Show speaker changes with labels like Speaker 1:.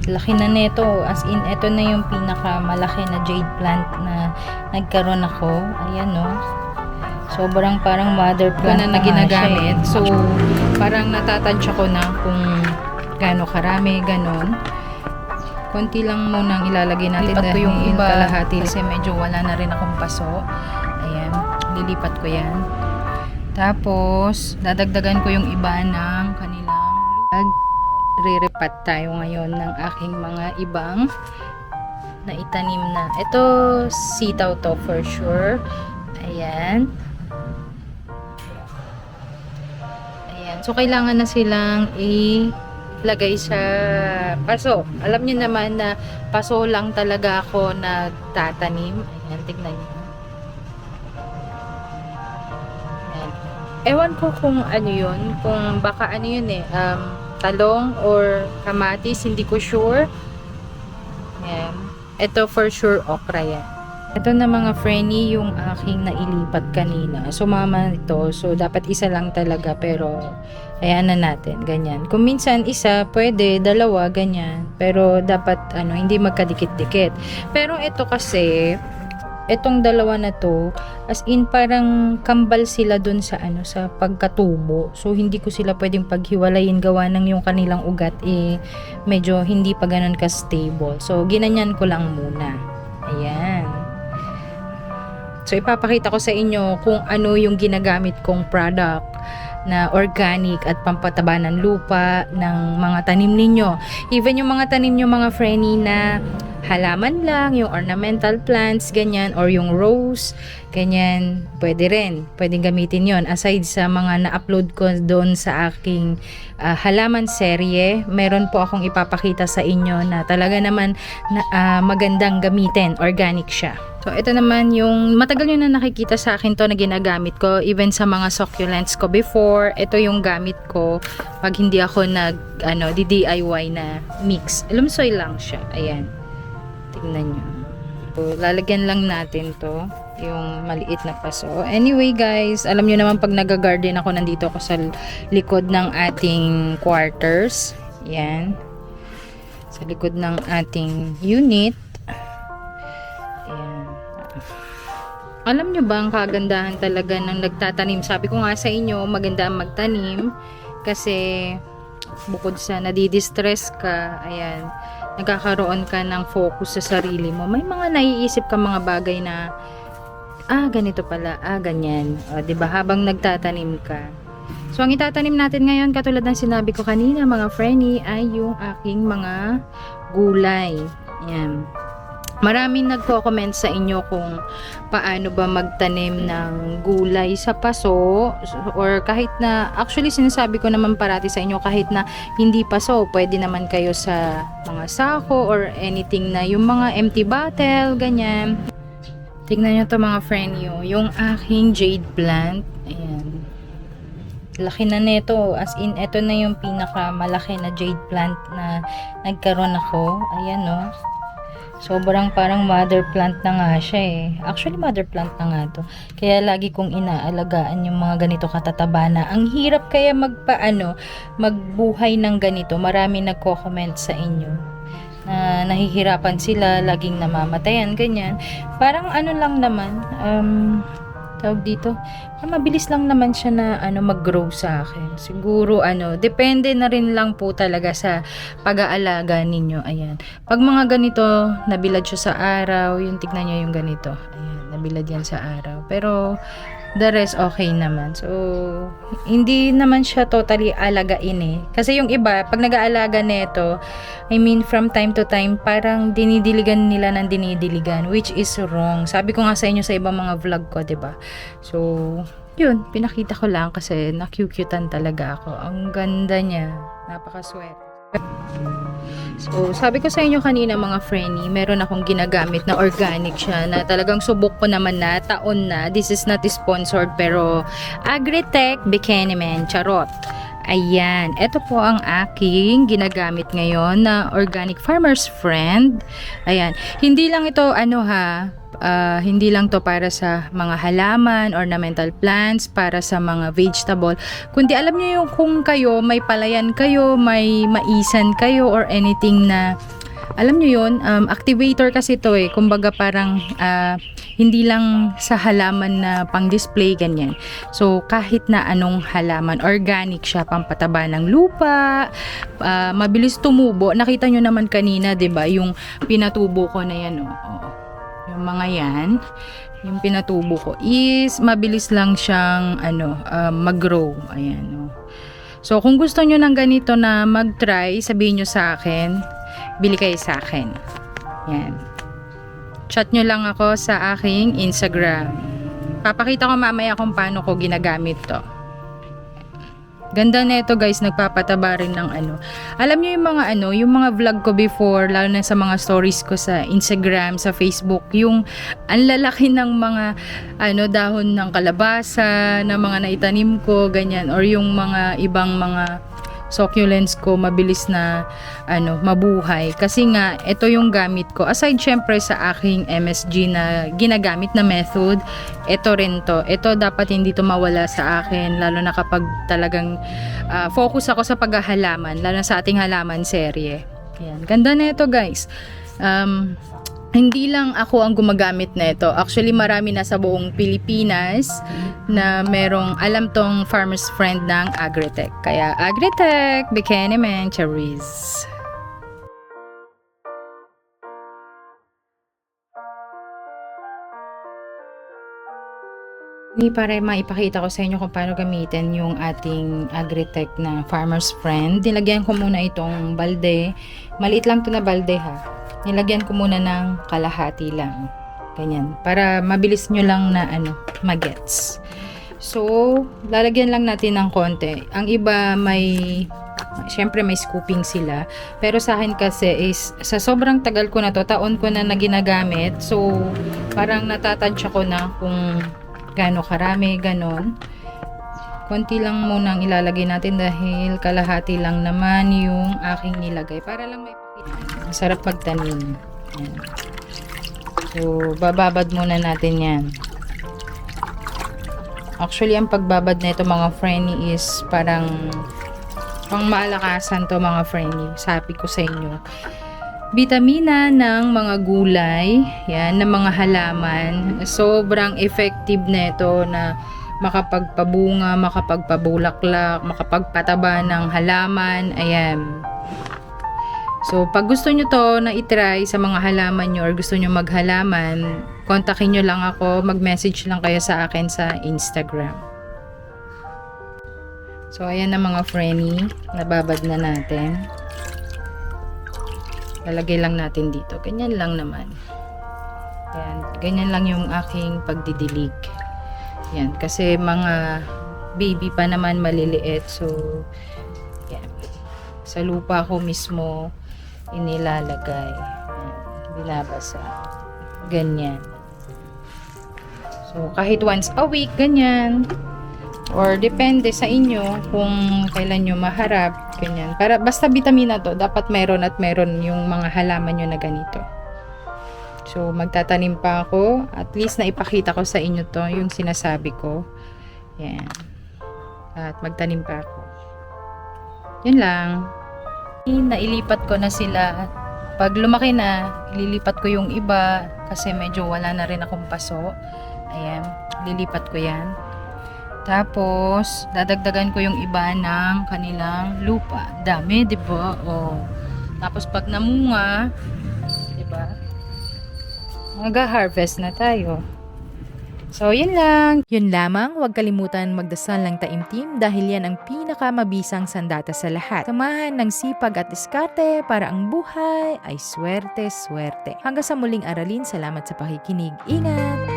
Speaker 1: Laki na nito. As in, ito na yung pinakamalaki na jade plant na nagkaroon ako. Ayan, no. Sobrang parang mother plant
Speaker 2: na ginagamit.
Speaker 1: siya, eh.
Speaker 2: So, parang natatansya ko na kung gaano karami, ganon. Konti lang muna ang ilalagay natin.
Speaker 1: Lipat ko yung
Speaker 2: dahil
Speaker 1: iba
Speaker 2: kalahati
Speaker 1: kasi medyo wala na rin akong paso. Ayan, lilipat ko yan. Tapos, dadagdagan ko yung iba ng kanilang re-repat tayo ngayon ng aking mga ibang na itanim na. Ito, sitaw to for sure. Ayan. Ayan. So, kailangan na silang ilagay sa paso. Alam niyo naman na paso lang talaga ako nagtatanim. Ayan, tignan niyo. Ayan. Ewan ko kung ano yun. Kung baka ano yun eh. Talong or kamatis. Hindi ko sure. Ayan. Ito for sure okra yan. Ito na mga frenny yung aking nailipat kanina. Sumama ito. So, dapat isa lang talaga. Pero, ayan na natin. Ganyan. Kung minsan isa, pwede. Dalawa, ganyan. Pero, dapat, hindi magkadikit-dikit. Pero, ito kasi, itong dalawa na to, as in, parang kambal sila dun sa, sa pagkatubo. So, hindi ko sila pwedeng paghiwalayin gawa ng yung kanilang ugat, medyo hindi pa ganun ka-stable. So, ginanyan ko lang muna. Ayan. So, ipapakita ko sa inyo kung ano yung ginagamit kong product na organic at pampataba ng lupa ng mga tanim ninyo. Even yung mga tanim nyo, mga frenny, na halaman lang, yung ornamental plants, ganyan, or yung rose, ganyan, pwede rin. Pwedeng gamitin yon. Aside sa mga na-upload ko doon sa aking halaman serye, meron po akong ipapakita sa inyo na talaga naman na, magandang gamitin. Organic siya. So, ito naman yung matagal nyo na nakikita sa akin to na ginagamit ko. Even sa mga succulents ko before, ito yung gamit ko pag hindi ako DIY na mix. Loam soil lang siya. Ayan. Tingnan nyo. So, lalagyan lang natin to. Yung maliit na paso. Anyway guys, alam nyo naman pag nag-garden ako, nandito ako sa likod ng ating quarters. Ayan. Sa likod ng ating unit. Ayan. Alam nyo ba ang kagandahan talaga ng nagtatanim? Sabi ko nga sa inyo, maganda ang magtanim kasi bukod sa nadidistress ka, ayan, nagkakaroon ka ng focus sa sarili mo. May mga naiisip ka mga bagay na ganito pala, ganyan. O, diba? Habang nagtatanim ka. So, ang itatanim natin ngayon, katulad ng sinabi ko kanina, mga frenny, ay yung aking mga gulay. Ayan. Maraming nagko-comment sa inyo kung paano ba magtanim ng gulay sa paso or kahit na, actually sinasabi ko naman parati sa inyo, kahit na hindi paso, pwede naman kayo sa mga sako or anything na yung mga empty bottle, ganyan. Tingnan nyo to mga friend nyo, yung aking jade plant, ayan. Laki na nito, as in, ito na yung pinakamalaki na jade plant na nagkaroon ako, ayan no. Sobrang parang mother plant na nga siya eh. Actually, mother plant na nga to. Kaya lagi kong inaalagaan yung mga ganito katataba na. Ang hirap kaya magbuhay ng ganito. Marami nagko-comment sa inyo na nahihirapan sila, laging namamatayan, ganyan. Parang lang naman, tawag dito, mabilis lang naman siya na mag-grow sa akin. Siguro depende na rin lang po talaga sa pag-aalaga ninyo. Ayan. Pag mga ganito, nabilad siya sa araw, yung tignan nyo yung ganito. Ayan, nabilad yan sa araw. Pero the rest okay naman. So, hindi naman siya totally alagain eh. Kasi yung iba, pag nag-aalaga nito, I mean, from time to time, parang dinidiligan nila ng dinidiligan, which is wrong. Sabi ko nga sa inyo sa ibang mga vlog ko, 'di ba? So, yun, pinakita ko lang kasi nakyukyutan talaga ako. Ang ganda niya. Napakaswerte. So, sabi ko sa inyo kanina mga frenny, meron akong ginagamit na organic siya na talagang subok ko naman na taon na. This is not sponsored pero Agritech Bikinimen, charot. Ayan, ito po ang aking ginagamit ngayon na organic farmer's friend. Ayan, hindi lang ito hindi lang to para sa mga halaman, ornamental plants, para sa mga vegetable, kundi alam niyo yung kung kayo may palayan kayo, may maisan kayo or anything na alam nyo yun, activator kasi to eh. Kumbaga parang hindi lang sa halaman na pang display, ganyan. So kahit na anong halaman, organic siya, pampataba ng lupa, mabilis tumubo. Nakita nyo naman kanina, 'di ba, yung pinatubo ko na yan, oh. Yung mga yan, yung pinatubo ko is mabilis lang siyang mag-grow. Ayan, oh. So kung gusto nyo ng ganito na mag-try, sabihin nyo sa akin, bili kayo sa akin. Yan. Chat nyo lang ako sa aking Instagram. Papakita ko mamaya kung paano ko ginagamit to. Ganda na ito guys, nagpapataba rin ng Alam nyo yung mga vlog ko before, lalo na sa mga stories ko sa Instagram, sa Facebook, yung ang lalaki ng mga dahon ng kalabasa, na mga naitanim ko, ganyan, or yung mga ibang mga succulents ko mabilis na mabuhay kasi nga ito yung gamit ko, aside syempre sa aking MSG na ginagamit na method, ito rin to, ito dapat hindi to mawala sa akin, lalo na kapag talagang focus ako sa paghahalaman, lalo na sa ating halaman serye. Yan, ganda na ito guys. Hindi lang ako ang gumagamit na ito. Actually, marami na sa buong Pilipinas na merong alam tong farmer's friend ng Agritech. Kaya Agritech, Bikini Man, Cherries. Hindi para maipakita ko sa inyo kung paano gamitin yung ating Agritech na farmer's friend. Nilagyan ko muna itong balde. Maliit lang to na balde ha. Nilagyan ko muna ng kalahati lang. Ganyan. Para mabilis nyo lang na magets. So, lalagyan lang natin ng konti. Ang iba syempre may scooping sila. Pero sa akin kasi is, sa sobrang tagal ko na to, taon ko na ginagamit. So, parang natatansya ko na kung gaano karami, ganon. Konti lang muna ang ilalagay natin dahil kalahati lang naman yung aking nilagay. Para lang may masarap magtanim. Yan. So, bababad muna natin yan. Actually, ang pagbabad na ito mga friendly is parang pang maalakasan to mga friendly. Sabi ko sa inyo. Bitamina ng mga gulay, yan, ng mga halaman. Sobrang effective na ito na makapagpabunga, makapagpabulaklak, makapagpataba ng halaman. Ayan. So, pag gusto nyo to na itry sa mga halaman nyo or gusto nyo maghalaman, kontakin nyo lang ako, mag-message lang kayo sa akin sa Instagram. So, ayan na mga friendly, nababad na natin. Lalagay lang natin dito. Ganyan lang naman. Ayan, ganyan lang yung aking pagdidilig. Yan, kasi mga baby pa naman maliliit. So, yan. Sa lupa ko mismo inilalagay. Yan, binabasa. Ganyan. So, kahit once a week, ganyan. Or depende sa inyo kung kailan nyo maharap. Ganyan. Para, basta vitamina to, dapat meron at meron yung mga halaman nyo na ganito. So, magtatanim pa ako. At least na ipakita ko sa inyo to, yung sinasabi ko. Yan. At magtanim pa ako. Yun lang. Nailipat ko na sila. Pag lumaki na, ililipat ko yung iba kasi medyo wala na rin akong paso. Ayan. Lilipat ko yan. Tapos, dadagdagan ko yung iba ng kanilang lupa. Dami, di ba? Oh. Tapos, pag namunga, di ba? Mag-harvest na tayo. So, yun lang.
Speaker 2: Yun lamang, huwag kalimutan magdasal ng taimtim dahil yan ang pinakamabisang sandata sa lahat. Samahan ng sipag at diskarte para ang buhay ay swerte-swerte. Hanggang sa muling aralin, salamat sa pakikinig. Ingat!